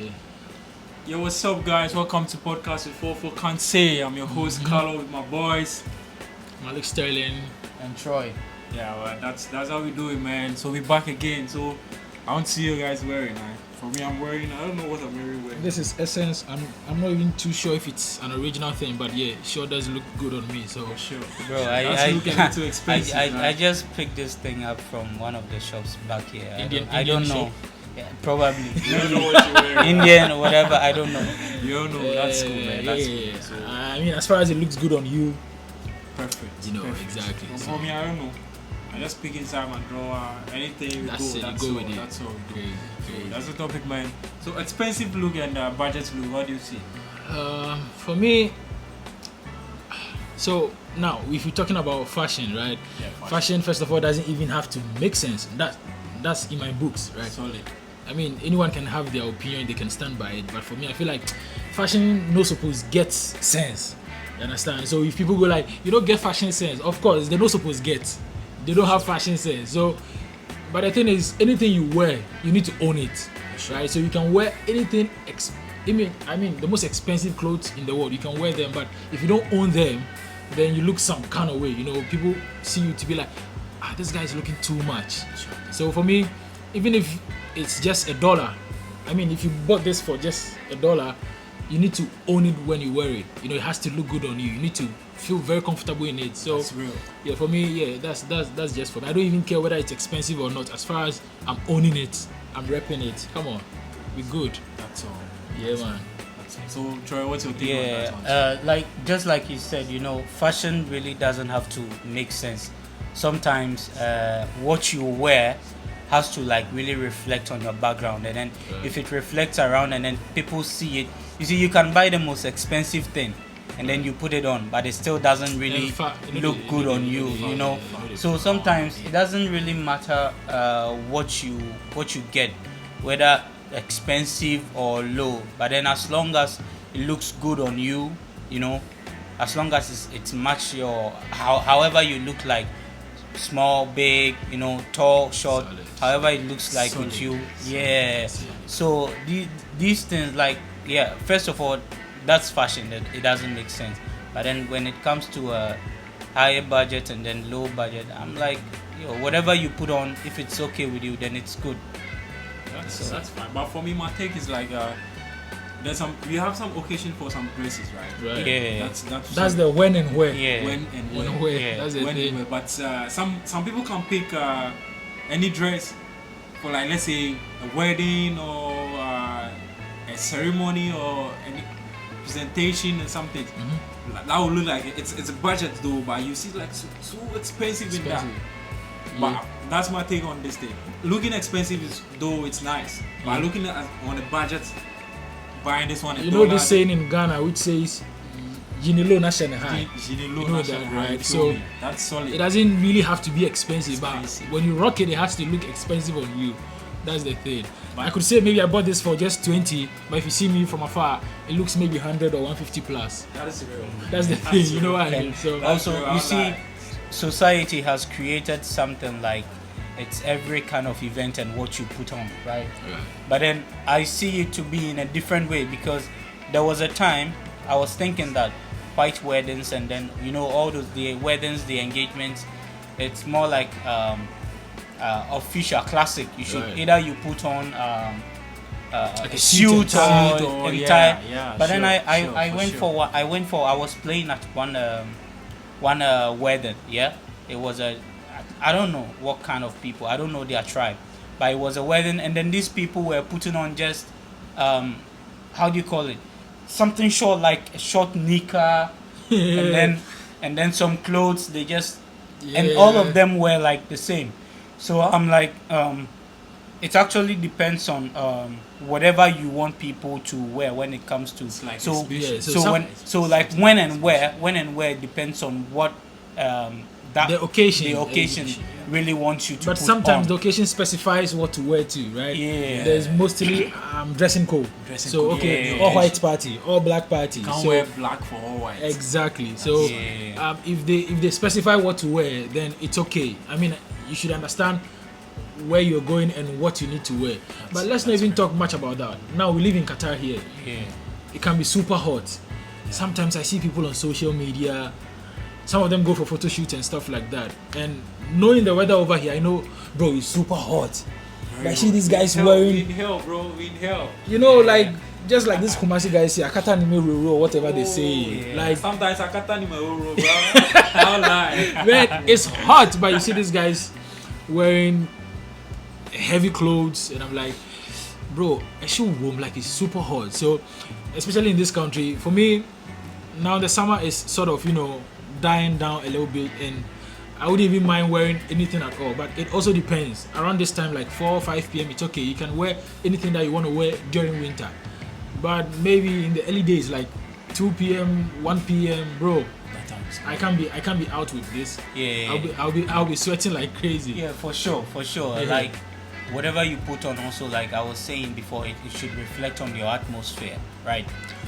Yeah. Yo, what's up, guys? Welcome to Podcast with 44 Can't Say. I'm your host, Carlo, with my boys. Malik Sterling. And Troy. Yeah, well, that's how we do it, man. So we're back again. So I want to see you guys wearing, man. For me, I'm wearing, I don't know what I'm wearing. This is Essence. I'm not even too sure if it's an original thing, but yeah, it sure does look good on me. So For sure. Bro, That's looking a bit too expensive, I man. just picked this thing up from one of the shops back here. I Indian don't know. shop? Yeah, probably. You don't know what you're wearing. Indian or whatever, I don't know. You don't know. That's cool, man. That's cool. So, I mean, as far as it looks good on you, perfect. you know, Perfect. exactly. But So, for me, I don't know. I just pick inside my drawer. Anything we That's go, it, that's go all. with it. That's all we do. okay, So okay. that's the topic, man. So expensive look and budget look. What do you see? For me, so now if you're talking about fashion, right? Yeah, Fashion, first of all, doesn't even have to make sense. That's in my books, right? Solid. I mean, anyone can have their opinion, they can stand by it. But for me, I feel like fashion no suppose gets sense. You understand? So if people go like, you don't get fashion sense, of course, they no suppose get. They don't have fashion sense. So, but the thing is, anything you wear, you need to own it, right? So you can wear anything. I mean, the most expensive clothes in the world, you can wear them. But if you don't own them, then you look some kind of way. You know, people see you to be like, this guy is looking too much. So for me, even if it's just $1, I mean, if you bought this for just $1, you need to own it when you wear it. You know, it has to look good on you. You need to feel very comfortable in it. So That's real. yeah, for me, yeah, that's just for me. I don't even care whether it's expensive or not. As far as I'm owning it, I'm repping it. Come on, we good. That's all. Yeah, man. That's all. So Troy, what's your take on Yeah, that one? just like you said, you know, fashion really doesn't have to make sense. Sometimes what you wear has to like really reflect on your background, and then if it reflects around and then people see it, you see, you can buy the most expensive thing and then you put it on, but it still doesn't really look good on you, you know. So sometimes it doesn't really matter what you get, whether expensive or low, but then as long as it looks good on you, you know, as long as it's match your however you look like, small, big, you know, tall, short, Solid. however it looks like with you. Yeah. So these things, like, yeah, first of all, that's fashion, that it doesn't make sense. But then when it comes to a higher budget and then low budget, I'm like, whatever you put on, if it's okay with you, then it's good. That's fine. But for me, my take is like we have some occasion for some dresses, right? Right. Yeah. That's the when and where. Yeah. when and When where. and where. Yeah. That's the When thing. and where. But some people can pick any dress for, like, let's say a wedding or a ceremony or any presentation and something. Mm-hmm. That would look like it's a budget though, but you see like so expensive in that. But that's my take on this thing. Looking expensive is, though, it's nice, but looking at on a budget, buying this one. You know this saying in Ghana which says, "Jinilo na shene high." You know that, right? So that's solid. it doesn't really have to be expensive, Expensive. but when you rock it, it has to look expensive on you. That's the thing. I could say maybe I bought this for just 20, but if you see me from afar, it looks maybe 100 or 150 plus. That is real. That's the thing, you know what I mean? So Also, true, you see, like- society has created something like it's every kind of event and what you put on, right? But then I see it to be in a different way, because there was a time I was thinking that white weddings and then, you know, all those, the weddings, the engagements, it's more like official, classic. You should Right. either you put on Like a a suit suit and tie. or Yeah, tie. yeah, But then sure, I went for what I went for. I was playing at one wedding. Yeah, it was I don't know what kind of people. I don't know their tribe, but it was a wedding, and then these people were putting on just how do you call it? Something short, like a short knicker, and then some clothes. They just and all of them were like the same. So I'm like, it actually depends on whatever you want people to wear when it comes to. like So exhibition. so like when and where depends on what that The occasion. the occasion really wants you to. But put sometimes on. the occasion specifies what to wear to, right? Yeah. There's mostly dressing code. Dressing So code, okay, yeah. all white party, all black party. Can't so wear black for all white. exactly. So Yeah. if they specify what to wear, then it's okay. I mean, you should understand where you're going and what you need to wear. But let's not even talk much about that. Now we live in Qatar here. Yeah. It can be super hot. Sometimes I see people on social media. Some of them go for photo shoots and stuff like that. And knowing the weather over here, I know, bro, it's super hot. I see these guys We wearing, in hell, bro. We in hell. you know, like just like this Kumasi guys say, Akata Nime Roro, or whatever they say. yeah. Like, Sometimes I can't tell you my bro. I'll lie. man, it's hot, but you see these guys wearing heavy clothes, and I'm like, bro, I should warm, like it's super hot. So, especially in this country, for me, now the summer is sort of, you know, dying down a little bit, and I wouldn't even mind wearing anything at all. But it also depends. Around this time, like 4 or 5 p.m., it's okay. You can wear anything that you want to wear during winter. But maybe in the early days, like 2 p.m., 1 p.m., bro, I can't be out with this. Yeah. I'll be sweating like crazy. Yeah, for sure. Yeah. Like whatever you put on, also, like I was saying before, it should reflect on your atmosphere, right?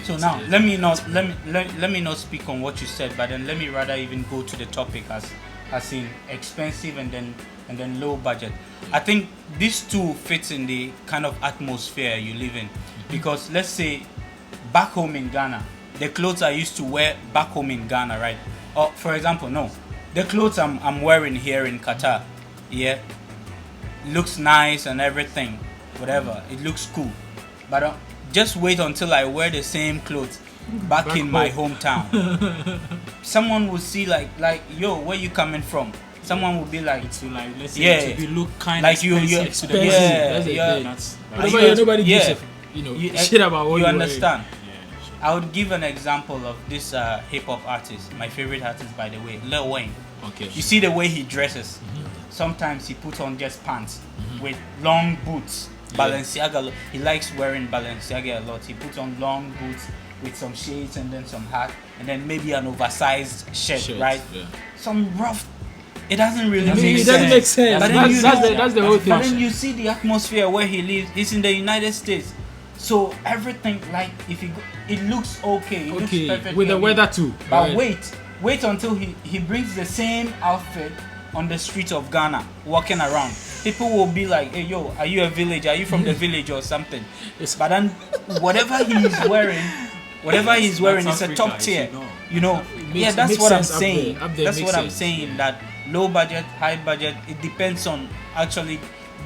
So now let me not speak on what you said, but then let me rather even go to the topic as in expensive and then low budget. I think these two fits in the kind of atmosphere you live in, because let's say back home in Ghana, the clothes I used to wear back home in Ghana, right? Or for example, no, the clothes I'm wearing here in Qatar, yeah, looks nice and everything, whatever, it looks cool, but just wait until I wear the same clothes back in my hometown. Someone will see like yo, where you coming from? Someone will be like, So like, let's say Yeah. to be look kind like of you expensive to the expensive. yeah, That's the yeah. thing. That's Nobody gives yeah. a, you know, You- shit about what you you're understand. yeah, sure. I would give an example of this hip hop artist, my favorite artist by the way, Lil Wayne. wearing. Okay. You see the way he dresses. Sometimes he puts on just pants with long boots. Balenciaga. He likes wearing Balenciaga a lot. He puts on long boots with some shades and then some hat and then maybe an oversized shirt, Shirt, right? yeah. Some rough. It doesn't really I mean, make it sense. doesn't make sense. But then That's, you that's, know- that's the whole thing. But then you see the atmosphere where he lives. He's in the United States, so everything like if you go, it looks okay. It looks Okay, perfect with the weather too. But right? wait until he brings the same outfit on the streets of Ghana, walking around. People will be like, "Hey, yo, are you a villager? Are you from the village or something?" It's- But then whatever he's wearing That's is a Africa, top you tier. should know. You know, makes- that's makes what I'm sense up saying. there. Up there That's makes what I'm sense. saying. That low budget, high budget, it depends on actually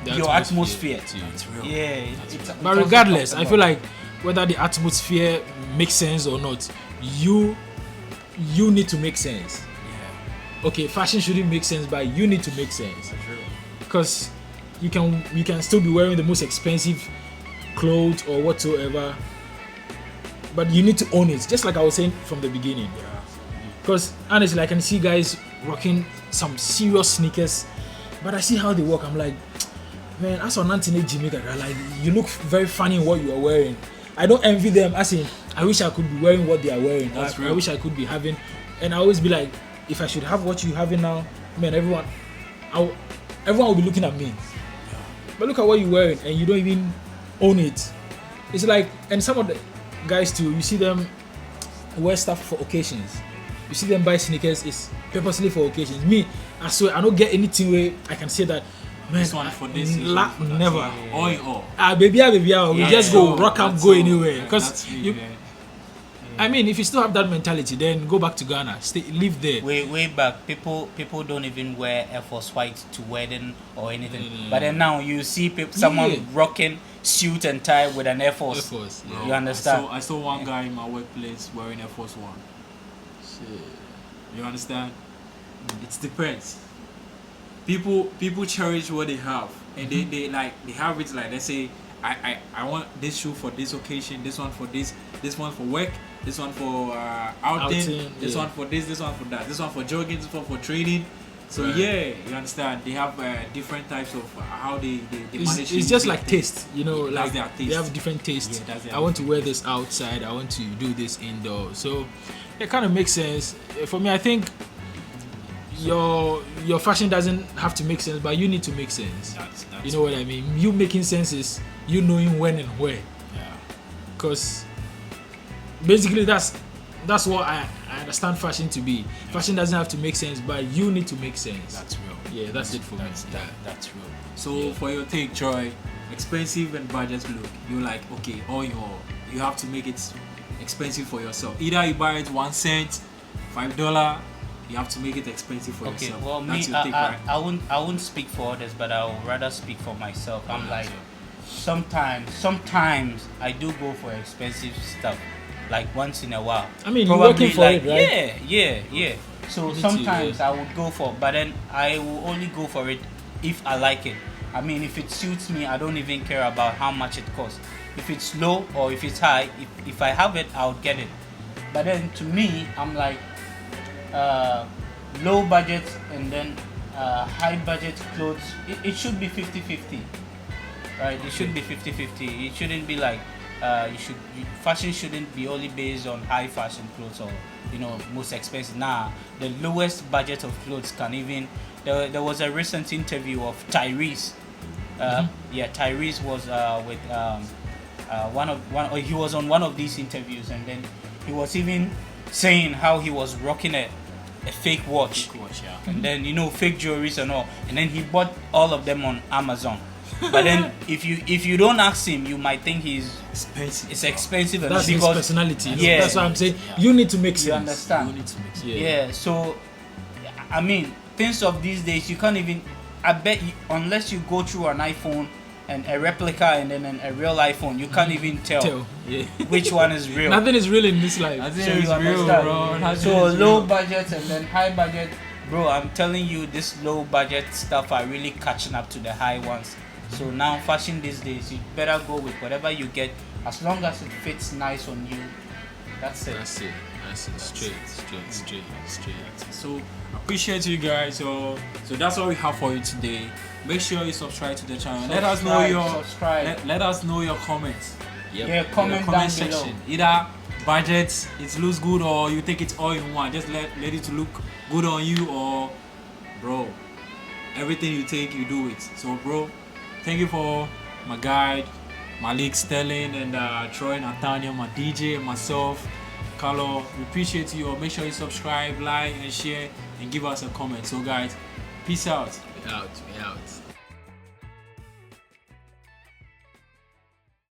The your atmosphere. too. That's real. Yeah, it's But also regardless, talked I feel about. like whether the atmosphere makes sense or not, you need to make sense. Yeah, Okay, fashion shouldn't make sense, but you need to make sense. that's real. Because you can still be wearing the most expensive clothes or whatsoever, but you need to own it, just like I was saying from the beginning. Yeah. Because honestly, I can see guys rocking some serious sneakers, but I see how they walk. I'm like, man, as an Anthony Jimmy, like you look very funny in what you are wearing. I don't envy them. As in, I wish I could be wearing what they are wearing. That's I real. wish I could be having, and I always be like, if I should have what you having now, man, everyone will be looking at me. But look at what you're wearing, and you don't even own it. It's like, and some of the guys too, you see them wear stuff for occasions. You see them buy sneakers, it's purposely for occasions. Me, I swear, I don't get anything where I can say that, man, This one for this. this one for that. never. Yeah. All in all. Baby, we Yeah. just go rock up, That's go all. anywhere. Yeah, Because that's me, you, man. I mean, if you still have that mentality, then go back to Ghana, live there. Way back, people don't even wear Air Force White to wedding or anything. No. But then now you see someone Yeah. rocking suit and tie with an Air Force. Air Force, yeah. You understand? I saw one guy in my workplace wearing Air Force One. You understand? It depends. People cherish what they have, and they have it like, let's say I want this shoe for this occasion, this one for this one for work, this one for outing, this yeah. one for this one for that, this one for jogging, this one for training. So Right. yeah, you understand. They have different types of how they manage. It's just like taste, you know, Yeah, like that's their taste. they have different tastes. Yeah, that's their I want to wear this outside, I want to do this indoor. So it kind of makes sense. For me, I think your fashion doesn't have to make sense, but you need to make sense. That's You know what I mean? You making sense is you knowing when and where. yeah. Because basically that's what I understand fashion to be. Fashion doesn't have to make sense, but you need to make sense. That's real. Yeah, that's it for me. That's real. So Yeah. for your take, Troy, expensive and budget look, you're like, okay, you have to make it expensive for yourself. Either you buy it 1 cent, $5, you have to make it expensive for Okay, yourself. well, That's me, your take, right? I won't speak for others, but I would rather speak for myself. I'm like, sometimes I do go for expensive stuff, like once in a while. I mean, you're working for like, it, right? Yeah. So Me too, sometimes yeah. I would go for, but then I will only go for it if I like it. I mean, if it suits me, I don't even care about how much it costs. If it's low or if it's high, if I have it, I'll get it. But then to me, I'm like, low budget and then high budget clothes, it should be 50-50, right? It should be 50-50. It shouldn't be like fashion shouldn't be only based on high fashion clothes or most expensive. The lowest budget of clothes can even there was a recent interview of Tyrese. Tyrese was with he was on one of these interviews, and then he was even saying how he was rocking a fake watch, and then fake jewelries and all, and then he bought all of them on Amazon. But then if you don't ask him, you might think Expensive. it's expensive That's his because personality. Yeah. That's what I'm saying. You need to make sense. you understand. You need to mix it. Yeah. So I mean, things of these days, you can't even. I bet you, unless you go through an iPhone and a replica and then a real iPhone, you can't even tell Yeah. which one is real. Nothing is real in this life. Nothing So is you real, understand? bro. Nothing So is low real. budget and then high budget, bro. I'm telling you, this low budget stuff are really catching up to the high ones. So now, fashion these days, you better go with whatever you get, as long as it fits nice on you. That's it. That's it. Straight. So appreciate you guys. So that's all we have for you today. Make sure you subscribe to the channel. Let us know Subscribe. let us know your comments. Yep. Yeah, comment down below. Either budget, it looks good, or you think it's all in one. Just let it to look good on you, or bro, everything you take, you do it. So bro, thank you for my guide, Malik Sterling, and Troy, Nathaniel, my DJ, and myself, Carlo. We appreciate you. Make sure you subscribe, like, and share, and give us a comment. So guys, peace out. We out.